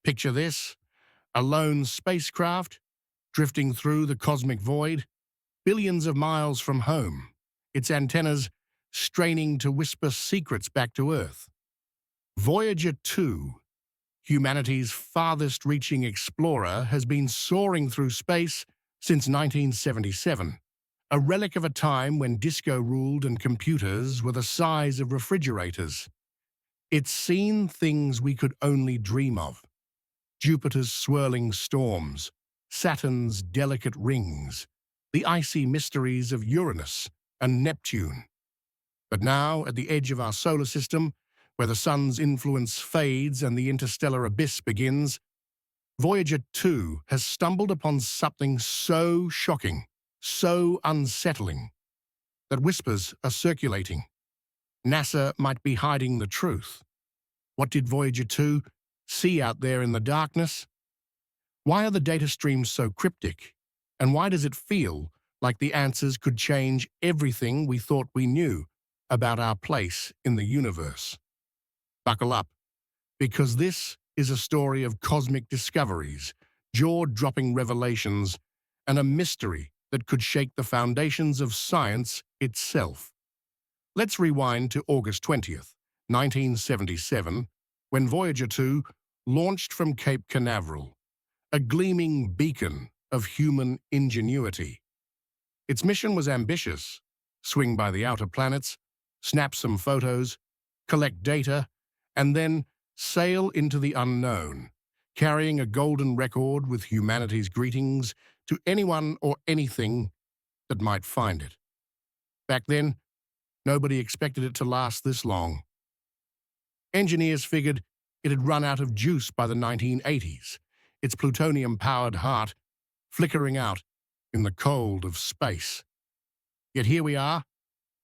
Picture this: a lone spacecraft drifting through the cosmic void, billions of miles from home, its antennas straining to whisper secrets back to Earth. Voyager 2, humanity's farthest-reaching explorer, has been soaring through space since 1977, a relic of a time when disco ruled and computers were the size of refrigerators. It's seen things we could only dream of: Jupiter's swirling storms, Saturn's delicate rings, the icy mysteries of Uranus and Neptune. But now, at the edge of our solar system, where the sun's influence fades and the interstellar abyss begins, Voyager 2 has stumbled upon something so shocking, so unsettling, that whispers are circulating. NASA might be hiding the truth. What did Voyager 2 see out there in the darkness? Why are the data streams so cryptic? And why does it feel like the answers could change everything we thought we knew about our place in the universe? Buckle up, because this is a story of cosmic discoveries, jaw-dropping revelations, and a mystery that could shake the foundations of science itself. Let's rewind to August 20th, 1977, when Voyager 2 launched from Cape Canaveral, a gleaming beacon of human ingenuity. Its mission was ambitious: swing by the outer planets, snap some photos, collect data, and then sail into the unknown, carrying a golden record with humanity's greetings to anyone or anything that might find it. Back then, nobody expected it to last this long. Engineers figured it had run out of juice by the 1980s, its plutonium-powered heart flickering out in the cold of space. Yet here we are,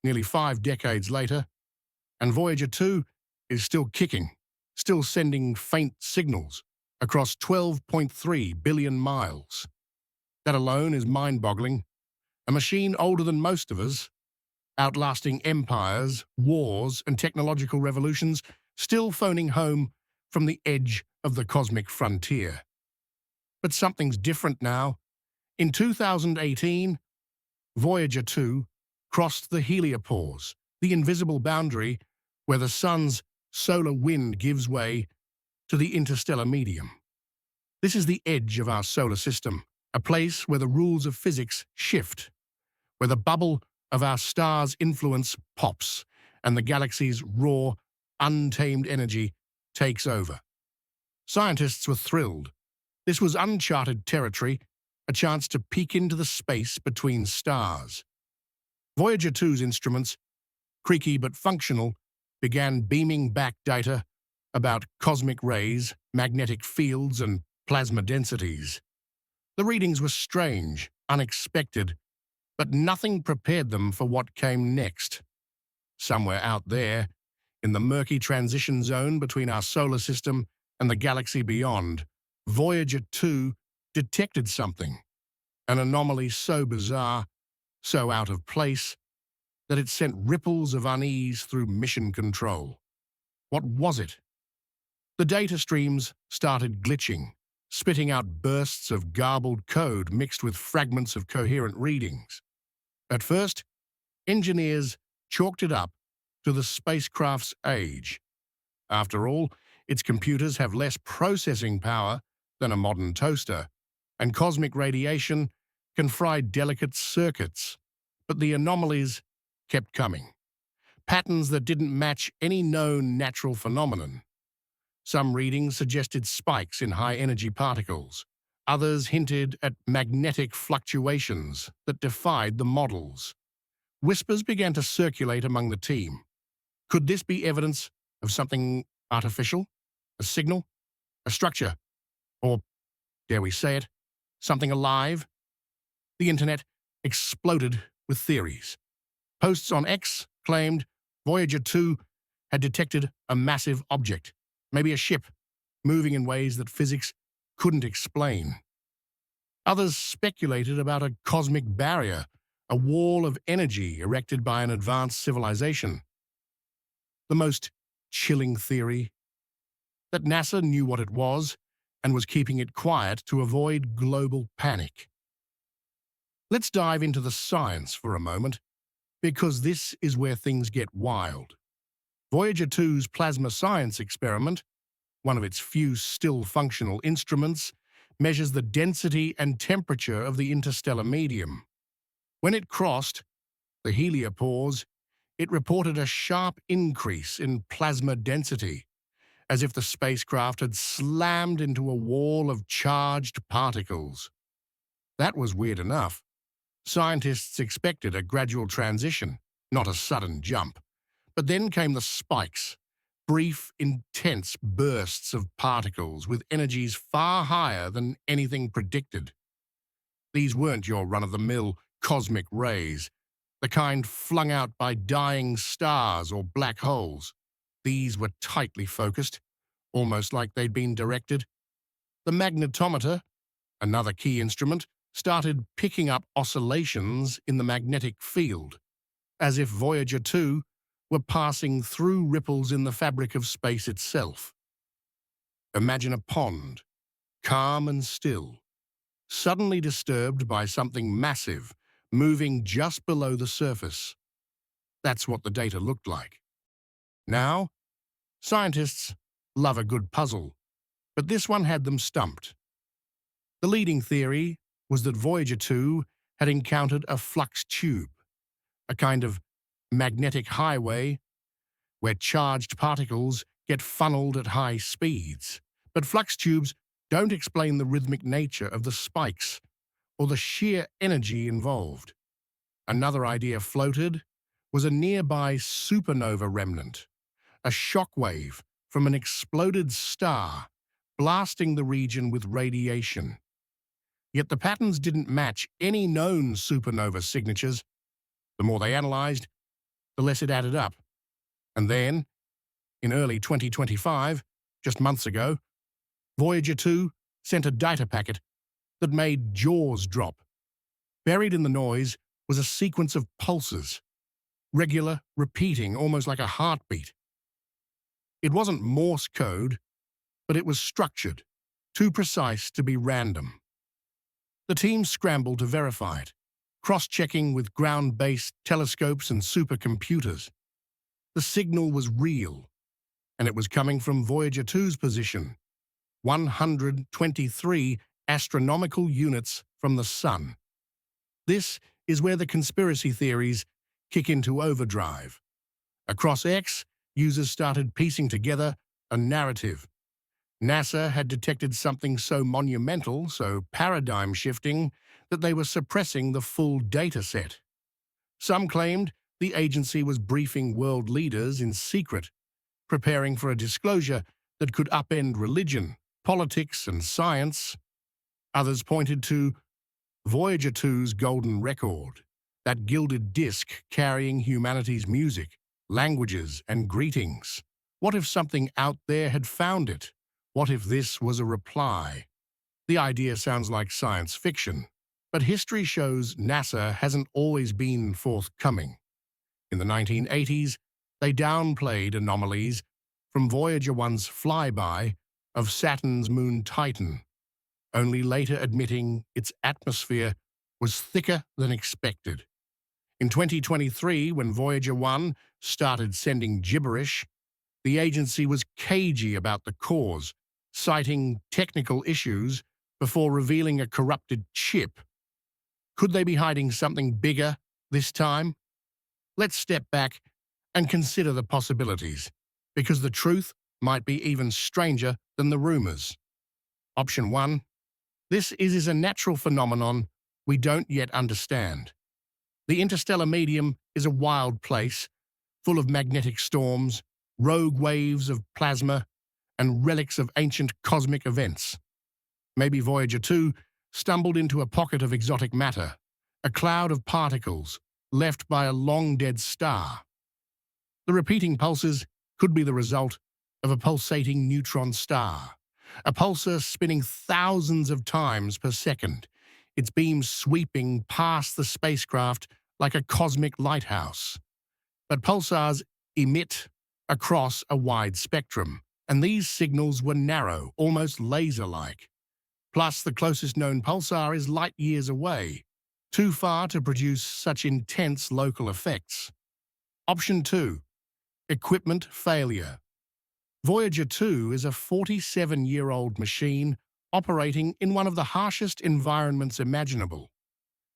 nearly 5 decades later, and Voyager 2 is still kicking, still sending faint signals across 12.3 billion miles. That alone is mind-boggling. A machine older than most of us, outlasting empires, wars, and technological revolutions, still phoning home from the edge of the cosmic frontier. But something's different now. In 2018, Voyager 2 crossed the Heliopause, the invisible boundary where the sun's solar wind gives way to the interstellar medium. This is the edge of our solar system, a place where the rules of physics shift, where the bubble of our star's influence pops and the galaxy's raw, untamed energy takes over. Scientists were thrilled. This was uncharted territory, a chance to peek into the space between stars. Voyager 2's instruments, creaky but functional, began beaming back data about cosmic rays, magnetic fields, and plasma densities. The readings were strange, unexpected, but nothing prepared them for what came next. Somewhere out there, in the murky transition zone between our solar system and the galaxy beyond, Voyager 2 detected something, an anomaly so bizarre, so out of place, that it sent ripples of unease through mission control. What was it? The data streams started glitching, spitting out bursts of garbled code mixed with fragments of coherent readings. At first, engineers chalked it up to the spacecraft's age. After all, its computers have less processing power than a modern toaster, and cosmic radiation can fry delicate circuits. But the anomalies kept coming. Patterns that didn't match any known natural phenomenon. Some readings suggested spikes in high-energy particles. Others hinted at magnetic fluctuations that defied the models. Whispers began to circulate among the team. Could this be evidence of something artificial? A signal? A structure? Or, dare we say it, something alive? The internet exploded with theories. Posts on X claimed Voyager 2 had detected a massive object, maybe a ship, moving in ways that physics couldn't explain. Others speculated about a cosmic barrier, a wall of energy erected by an advanced civilization. The most chilling theory? That NASA knew what it was and was keeping it quiet to avoid global panic. Let's dive into the science for a moment, because this is where things get wild. Voyager 2's plasma science experiment, one of its few still functional instruments, measures the density and temperature of the interstellar medium. When it crossed the Heliopause, it reported a sharp increase in plasma density, as if the spacecraft had slammed into a wall of charged particles. That was weird enough. Scientists expected a gradual transition, not a sudden jump. But then came the spikes, brief, intense bursts of particles with energies far higher than anything predicted. These weren't your run-of-the-mill cosmic rays, the kind flung out by dying stars or black holes. These were tightly focused, almost like they'd been directed. The magnetometer, another key instrument, started picking up oscillations in the magnetic field, as if Voyager 2 were passing through ripples in the fabric of space itself. Imagine a pond, calm and still, suddenly disturbed by something massive moving just below the surface. That's what the data looked like. Now, scientists love a good puzzle, but this one had them stumped. The leading theory was that Voyager 2 had encountered a flux tube, a kind of magnetic highway where charged particles get funneled at high speeds. But flux tubes don't explain the rhythmic nature of the spikes or the sheer energy involved. Another idea floated was a nearby supernova remnant, a shock wave from an exploded star blasting the region with radiation. Yet the patterns didn't match any known supernova signatures. The more they analyzed, the less it added up. And then, in early 2025, just months ago, Voyager 2 sent a data packet that made jaws drop. Buried in the noise was a sequence of pulses, regular, repeating, almost like a heartbeat. It wasn't Morse code, but it was structured, too precise to be random. The team scrambled to verify it, cross-checking with ground-based telescopes and supercomputers. The signal was real, and it was coming from Voyager 2's position, 123 astronomical units from the Sun. This is where the conspiracy theories kick into overdrive. Across X, users started piecing together a narrative. NASA had detected something so monumental, so paradigm-shifting, that they were suppressing the full data set. Some claimed the agency was briefing world leaders in secret, preparing for a disclosure that could upend religion, politics, and science. Others pointed to Voyager 2's golden record, that gilded disk carrying humanity's music, languages, and greetings. What if something out there had found it? What if this was a reply? The idea sounds like science fiction, but history shows NASA hasn't always been forthcoming. In the 1980s, they downplayed anomalies from Voyager 1's flyby of Saturn's moon Titan, only later admitting its atmosphere was thicker than expected. In 2023, when Voyager 1 started sending gibberish, the agency was cagey about the cause, citing technical issues before revealing a corrupted chip. Could they be hiding something bigger this time? Let's step back and consider the possibilities, because the truth might be even stranger than the rumors. Option 1. This is a natural phenomenon we don't yet understand. The interstellar medium is a wild place, full of magnetic storms, rogue waves of plasma, and relics of ancient cosmic events. Maybe Voyager 2 stumbled into a pocket of exotic matter, a cloud of particles left by a long-dead star. The repeating pulses could be the result of a pulsating neutron star, a pulsar spinning thousands of times per second, its beams sweeping past the spacecraft like a cosmic lighthouse. But pulsars emit across a wide spectrum, and these signals were narrow, almost laser-like. Plus, the closest known pulsar is light years away, too far to produce such intense local effects. Option 2. Equipment failure. Voyager 2 is a 47-year-old machine operating in one of the harshest environments imaginable.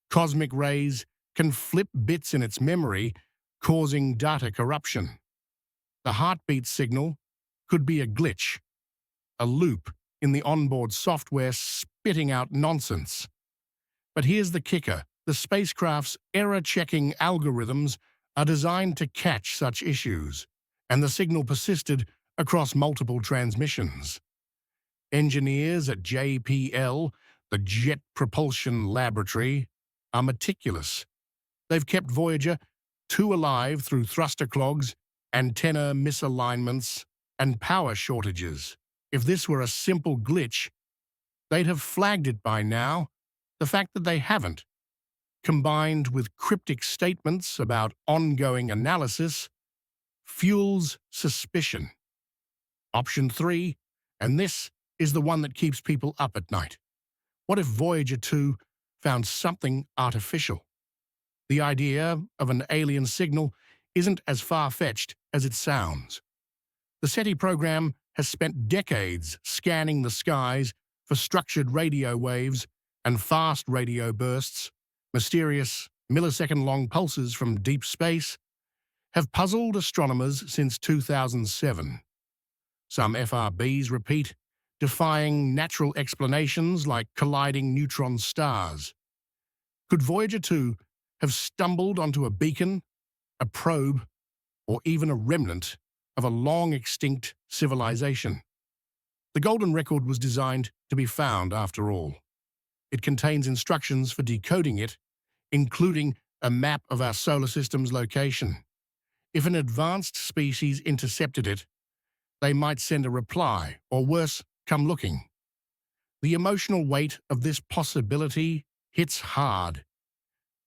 Cosmic rays can flip bits in its memory, causing data corruption. The heartbeat signal could be a glitch, a loop in the onboard software spitting out nonsense. But here's the kicker. The spacecraft's error-checking algorithms are designed to catch such issues, and the signal persisted across multiple transmissions. Engineers at JPL, the Jet Propulsion Laboratory, are meticulous. They've kept Voyager 2 alive through thruster clogs, antenna misalignments, and power shortages. If this were a simple glitch, they'd have flagged it by now. The fact that they haven't, combined with cryptic statements about ongoing analysis, fuels suspicion. Option 3, and this is the one that keeps people up at night. What if Voyager 2 found something artificial? The idea of an alien signal isn't as far-fetched as it sounds. The SETI program has spent decades scanning the skies for structured radio waves and fast radio bursts. Mysterious, millisecond-long pulses from deep space have puzzled astronomers since 2007. Some FRBs repeat, defying natural explanations like colliding neutron stars. Could Voyager 2 have stumbled onto a beacon, a probe, or even a remnant of a long-extinct civilization? The Golden Record was designed to be found, after all. It contains instructions for decoding it, including a map of our solar system's location. If an advanced species intercepted it, they might send a reply, or worse, come looking. The emotional weight of this possibility hits hard.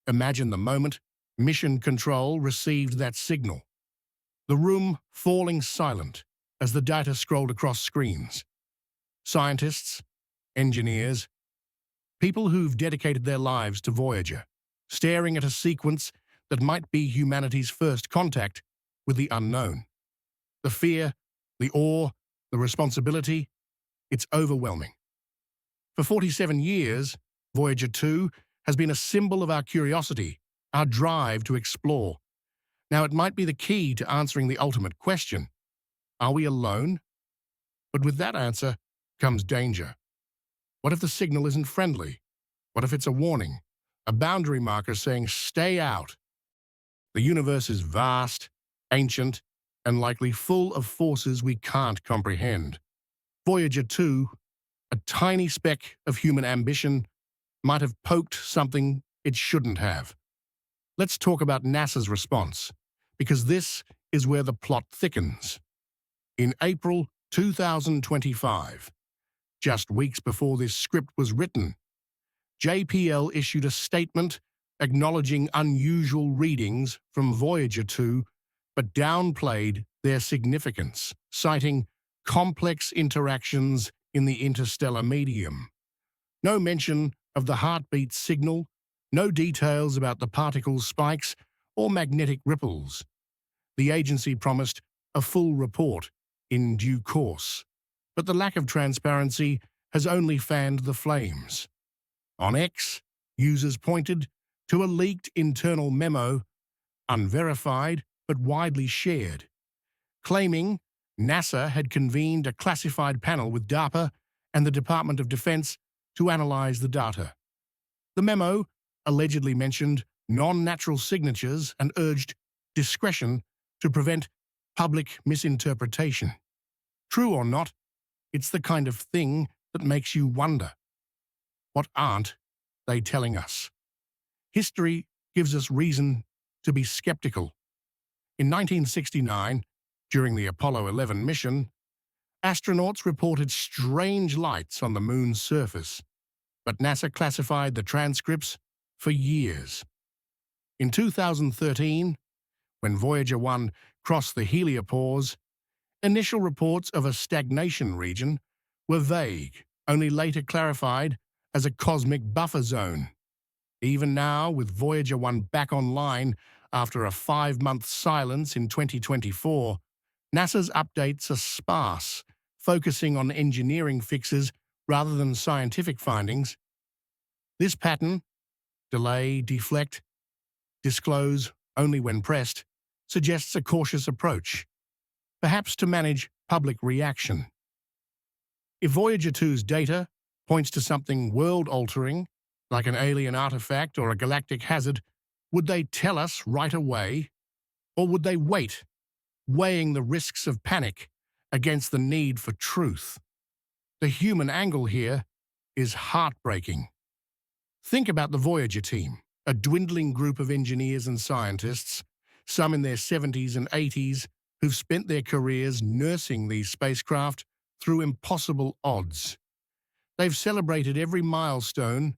Imagine the moment Mission Control received that signal. The room falling silent as the data scrolled across screens. Scientists, engineers, people who've dedicated their lives to Voyager, staring at a sequence that might be humanity's first contact with the unknown. The fear, the awe, the responsibility, it's overwhelming. For 47 years, Voyager 2 has been a symbol of our curiosity, our drive to explore. Now, it might be the key to answering the ultimate question: are we alone? But with that answer comes danger. What if the signal isn't friendly? What if it's a warning, a boundary marker saying, stay out? The universe is vast, ancient, and likely full of forces we can't comprehend. Voyager 2, a tiny speck of human ambition, might have poked something it shouldn't have. Let's talk about NASA's response, because this is where the plot thickens. In April 2025, just weeks before this script was written, JPL issued a statement acknowledging unusual readings from Voyager 2, but downplayed their significance, citing complex interactions in the interstellar medium. No mention of the heartbeat signal, no details about the particle spikes or magnetic ripples. The agency promised a full report in due course, but the lack of transparency has only fanned the flames. On X, users pointed to a leaked internal memo, unverified but widely shared, claiming NASA had convened a classified panel with DARPA and the Department of Defense to analyze the data. The memo allegedly mentioned non-natural signatures and urged discretion to prevent public misinterpretation. True or not, it's the kind of thing that makes you wonder. What aren't they telling us? History gives us reason to be skeptical. In 1969, during the Apollo 11 mission, astronauts reported strange lights on the moon's surface, but NASA classified the transcripts for years. In 2013, when Voyager 1 crossed the Heliopause, Initial reports of a stagnation region were vague, only later clarified as a cosmic buffer zone. Even now, with Voyager 1 back online after a 5-month silence in 2024, NASA's updates are sparse, focusing on engineering fixes rather than scientific findings. This pattern, delay, deflect, disclose only when pressed, suggests a cautious approach, perhaps to manage public reaction. If Voyager 2's data points to something world-altering, like an alien artifact or a galactic hazard, would they tell us right away? Or would they wait, weighing the risks of panic against the need for truth? The human angle here is heartbreaking. Think about the Voyager team, a dwindling group of engineers and scientists, some in their 70s and 80s, who've spent their careers nursing these spacecraft through impossible odds. They've celebrated every milestone: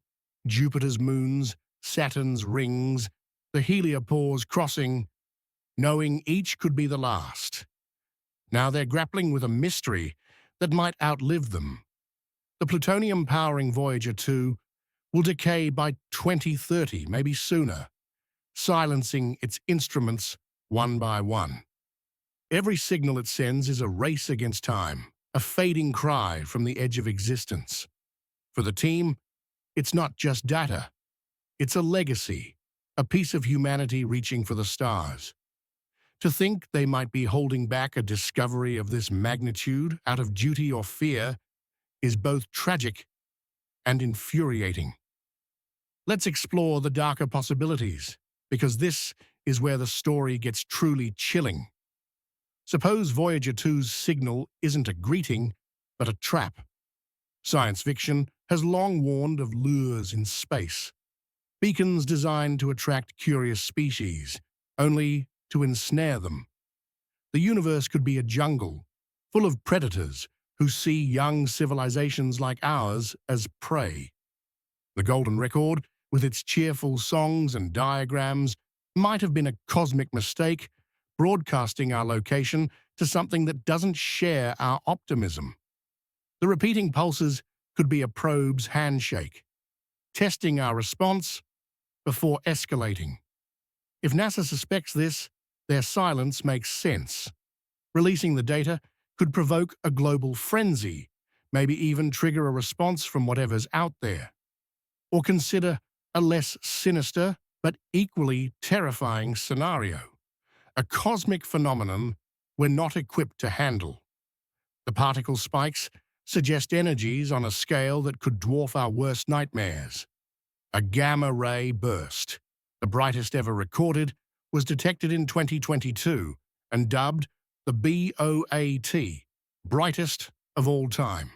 Jupiter's moons, Saturn's rings, the Heliopause crossing, knowing each could be the last. Now they're grappling with a mystery that might outlive them. The plutonium powering Voyager 2 will decay by 2030, maybe sooner, silencing its instruments one by one. Every signal it sends is a race against time, a fading cry from the edge of existence. For the team, it's not just data. It's a legacy, a piece of humanity reaching for the stars. To think they might be holding back a discovery of this magnitude out of duty or fear is both tragic and infuriating. Let's explore the darker possibilities, because this is where the story gets truly chilling. Suppose Voyager 2's signal isn't a greeting, but a trap. Science fiction has long warned of lures in space, beacons designed to attract curious species, only to ensnare them. The universe could be a jungle, full of predators who see young civilizations like ours as prey. The Golden Record, with its cheerful songs and diagrams, might have been a cosmic mistake, broadcasting our location to something that doesn't share our optimism. The repeating pulses could be a probe's handshake, testing our response before escalating. If NASA suspects this, their silence makes sense. Releasing the data could provoke a global frenzy, maybe even trigger a response from whatever's out there. Or consider a less sinister but equally terrifying scenario: a cosmic phenomenon we're not equipped to handle. The particle spikes suggest energies on a scale that could dwarf our worst nightmares. A gamma-ray burst, the brightest ever recorded, was detected in 2022 and dubbed the BOAT, brightest of all time.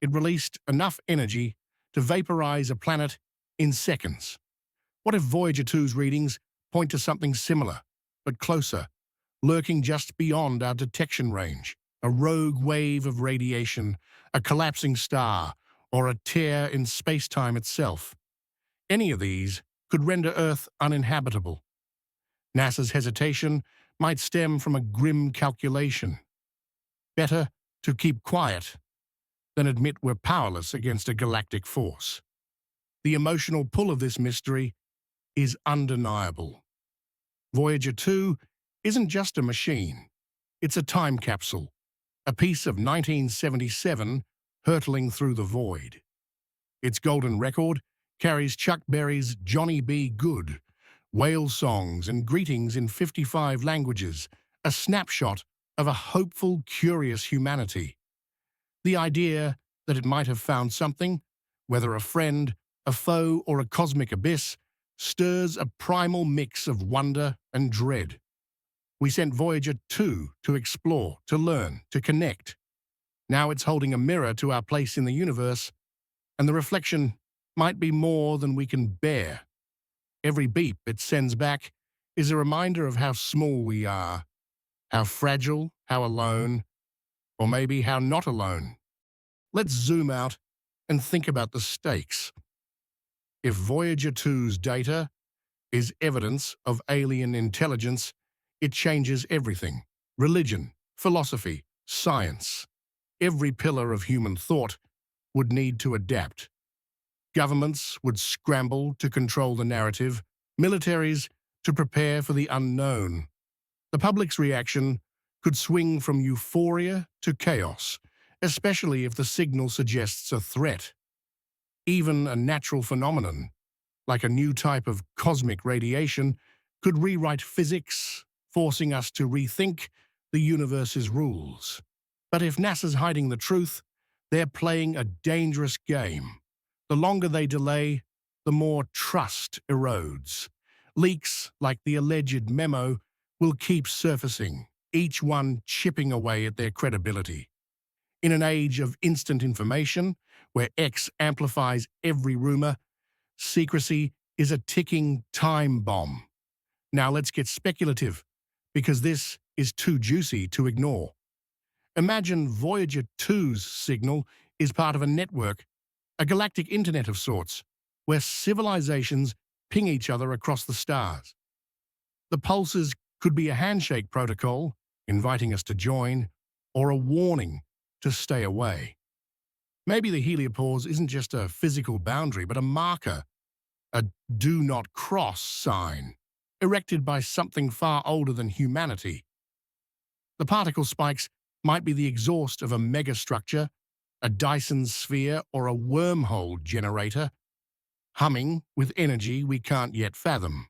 It released enough energy to vaporize a planet in seconds. What if Voyager 2's readings point to something similar, but closer, lurking just beyond our detection range? A rogue wave of radiation, a collapsing star, or a tear in space-time itself. Any of these could render Earth uninhabitable. NASA's hesitation might stem from a grim calculation. Better to keep quiet than admit we're powerless against a galactic force. The emotional pull of this mystery is undeniable. Voyager 2 isn't just a machine. It's a time capsule, a piece of 1977 hurtling through the void. Its golden record carries Chuck Berry's Johnny B. Good, whale songs and greetings in 55 languages, a snapshot of a hopeful, curious humanity. The idea that it might have found something, whether a friend, a foe, or a cosmic abyss, stirs a primal mix of wonder and dread. We sent Voyager 2 to explore, to learn, to connect. Now it's holding a mirror to our place in the universe, and the reflection might be more than we can bear. Every beep it sends back is a reminder of how small we are, how fragile, how alone, or maybe how not alone. Let's zoom out and think about the stakes. If Voyager 2's data is evidence of alien intelligence, it changes everything: religion, philosophy, science. Every pillar of human thought would need to adapt. Governments would scramble to control the narrative, militaries to prepare for the unknown. The public's reaction could swing from euphoria to chaos, especially if the signal suggests a threat. Even a natural phenomenon, like a new type of cosmic radiation, could rewrite physics, forcing us to rethink the universe's rules. But if NASA's hiding the truth, they're playing a dangerous game. The longer they delay, the more trust erodes. Leaks like the alleged memo will keep surfacing, each one chipping away at their credibility. In an age of instant information, where X amplifies every rumor, secrecy is a ticking time bomb. Now let's get speculative, because this is too juicy to ignore. Imagine Voyager 2's signal is part of a network, a galactic internet of sorts, where civilizations ping each other across the stars. The pulses could be a handshake protocol, inviting us to join, or a warning to stay away. Maybe the heliopause isn't just a physical boundary, but a marker, a do not cross sign, erected by something far older than humanity. The particle spikes might be the exhaust of a megastructure, a Dyson sphere, or a wormhole generator, humming with energy we can't yet fathom.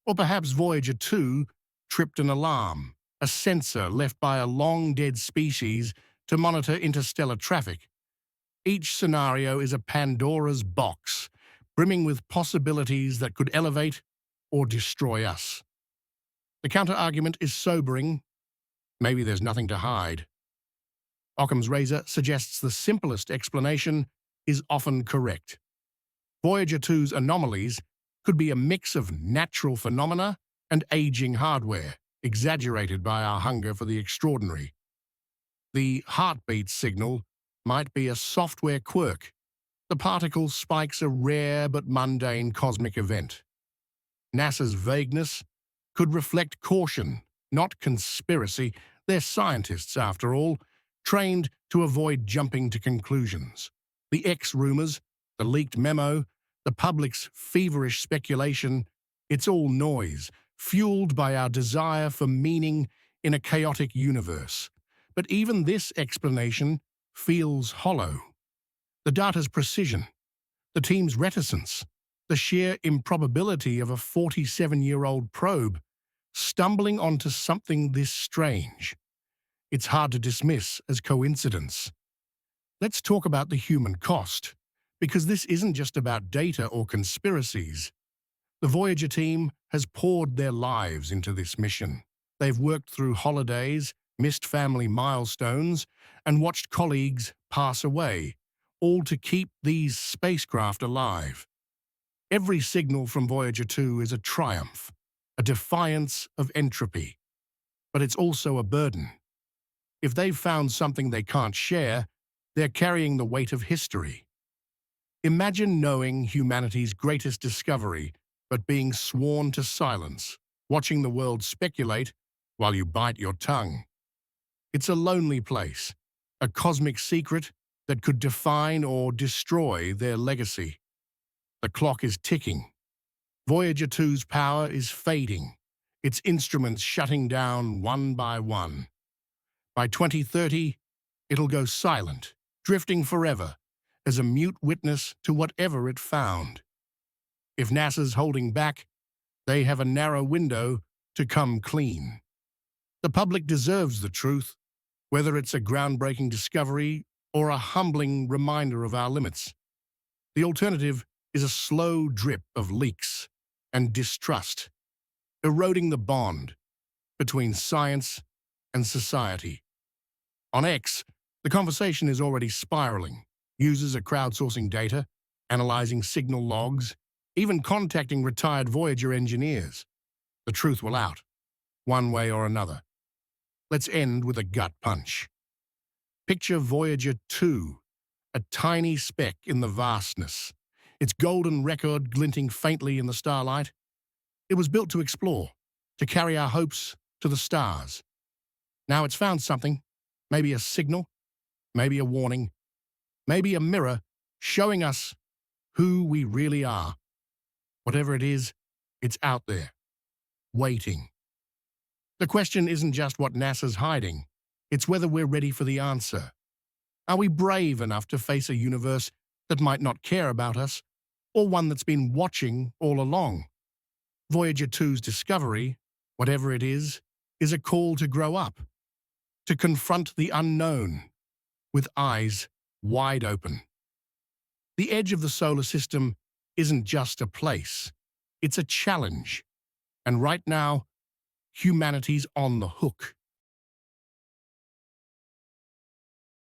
Or perhaps Voyager 2 tripped an alarm, a sensor left by a long-dead species to monitor interstellar traffic. Each scenario is a Pandora's box, brimming with possibilities that could elevate or destroy us. The counter-argument is sobering. Maybe there's nothing to hide. Occam's razor suggests the simplest explanation is often correct. Voyager 2's anomalies could be a mix of natural phenomena and aging hardware, exaggerated by our hunger for the extraordinary. The heartbeat signal might be a software quirk. The particle spikes a rare but mundane cosmic event. NASA's vagueness could reflect caution, not conspiracy. They're scientists, after all, trained to avoid jumping to conclusions. The X rumors, the leaked memo, the public's feverish speculation, it's all noise, fueled by our desire for meaning in a chaotic universe. But even this explanation feels hollow. The data's precision, the team's reticence, the sheer improbability of a 47-year-old probe stumbling onto something this strange. It's hard to dismiss as coincidence. Let's talk about the human cost, because this isn't just about data or conspiracies. The Voyager team has poured their lives into this mission. They've worked through holidays, missed family milestones, and watched colleagues pass away, all to keep these spacecraft alive. Every signal from Voyager 2 is a triumph, a defiance of entropy. But it's also a burden. If they've found something they can't share, they're carrying the weight of history. Imagine knowing humanity's greatest discovery, but being sworn to silence, watching the world speculate while you bite your tongue. It's a lonely place, a cosmic secret that could define or destroy their legacy. The clock is ticking. Voyager 2's power is fading, its instruments shutting down one by one. By 2030, it'll go silent, drifting forever, as a mute witness to whatever it found. If NASA's holding back, they have a narrow window to come clean. The public deserves the truth, whether it's a groundbreaking discovery or a humbling reminder of our limits. The alternative is a slow drip of leaks and distrust, eroding the bond between science and society. On X, the conversation is already spiraling. Users are crowdsourcing data, analyzing signal logs, even contacting retired Voyager engineers. The truth will out, one way or another. Let's end with a gut punch. Picture Voyager 2, a tiny speck in the vastness, its golden record glinting faintly in the starlight. It was built to explore, to carry our hopes to the stars. Now it's found something, maybe a signal, maybe a warning, maybe a mirror showing us who we really are. Whatever it is, it's out there, waiting. The question isn't just what NASA's hiding, it's whether we're ready for the answer. Are we brave enough to face a universe that might not care about us, or one that's been watching all along? Voyager 2's discovery, whatever it is a call to grow up, to confront the unknown with eyes wide open. The edge of the solar system isn't just a place, it's a challenge. And right now, humanity's on the hook.